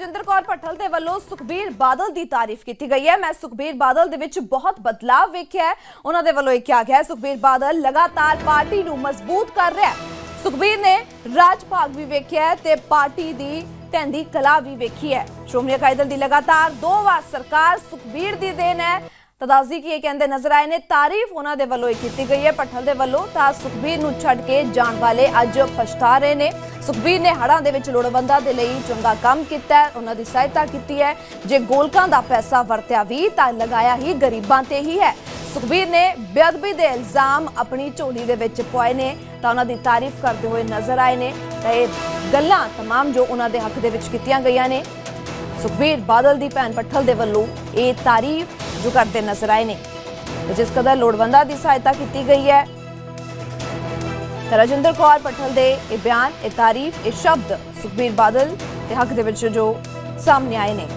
ਰਜਿੰਦਰ ਕੌਰ ਭੱਠਲ ਦੇ ਵੱਲੋਂ ਸੁਖਬੀਰ ਬਾਦਲ ਦੀ ਤਾਰੀਫ ਕੀਤੀ ਗਈ ਹੈ। ਮੈਂ ਸੁਖਬੀਰ ਬਾਦਲ ਦੇ ਵਿੱਚ ਬਹੁਤ ਬਦਲਾਅ ਵੇਖਿਆ ਹੈ। ਉਹਨਾਂ ਦੇ ਵੱਲੋਂ ਇਹ ਕਿਹਾ ਗਿਆ ਸੁਖਬੀਰ ਬਾਦਲ ਲਗਾਤਾਰ ਪਾਰਟੀ ਨੂੰ ਮਜ਼ਬੂਤ ਕਰ ਰਿਹਾ ਹੈ। ਸੁਖਬੀਰ ਨੇ ਰਾਜ ਭਾਗ ਵੀ ਵੇਖਿਆ ਹੈ ਤੇ ਪਾਰਟੀ ਦੀ ਢਹਿੰਦੀ ਕਲਾ ਵੀ ਵੇਖੀ ਹੈ। ਸ਼੍ਰੋਮਣੀ ਅਕਾਲੀ ਦਲ ਦੀ ਲਗਾਤਾਰ 2 ਵਾਰ ਸਰਕਾਰ ਸੁਖਬੀਰ ਦੀ ਦੇਣ ਹੈ। ਤਾਂ ਦੱਸਦੀ ਕਿ ਇਹ ਕਹਿੰਦੇ ਨਜ਼ਰ ਆਏ ਨੇ। ਤਾਰੀਫ ਉਹਨਾਂ ਦੇ ਵੱਲੋਂ ਕੀਤੀ ਗਈ ਹੈ ਭੱਠਲ ਦੇ ਵੱਲੋਂ। ਤਾਂ ਸੁਖਬੀਰ ਨੂੰ ਛੱਡ ਕੇ ਜਾਣ ਵਾਲੇ ਅੱਜ ਪਛਤਾ ਰਹੇ ਨੇ। ਸੁਖਬੀਰ ਨੇ ਹੜ੍ਹਾਂ ਦੇ ਵਿੱਚ ਲੋੜਵੰਦਾਂ ਦੇ ਲਈ ਚੰਗਾ ਕੰਮ ਕੀਤਾ ਹੈ, ਉਹਨਾਂ ਦੀ ਸਹਾਇਤਾ ਕੀਤੀ ਹੈ। ਜੇ ਗੋਲਕਾਂ ਦਾ ਪੈਸਾ ਵਰਤਿਆ ਵੀ ਤਾਂ ਲਗਾਇਆ ਹੀ ਗਰੀਬਾਂ ਤੇ ਹੀ ਹੈ। ਸੁਖਬੀਰ ਨੇ ਬੇਅਦਬੀ ਦੇ ਇਲਜ਼ਾਮ ਆਪਣੀ ਝੋਲੀ ਦੇ ਵਿੱਚ ਪਾਏ ਨੇ ਤਾਂ ਉਹਨਾਂ ਦੀ ਤਾਰੀਫ ਕਰਦੇ ਹੋਏ ਨਜ਼ਰ ਆਏ ਨੇ। ਤਾਂ ਇਹ ਗੱਲਾਂ तमाम ਜੋ ਉਹਨਾਂ ਦੇ ਹੱਕ ਦੇ ਵਿੱਚ ਕੀਤੀਆਂ ਗਈਆਂ ਨੇ। ਸੁਖਬੀਰ ਬਾਦਲ ਦੀ ਭੈਣ ਭੱਠਲ ਦੇ ਵੱਲੋਂ ਇਹ ਤਾਰੀਫ जो करते नजर आए ने। जिस कदर लोड़वंदा की सहायता की गई है। रजिंदर कौर भट्ठल दे ये बयान, ये तारीफ, ये शब्द सुखबीर बादल के हक दे विच जो सामने आए ने।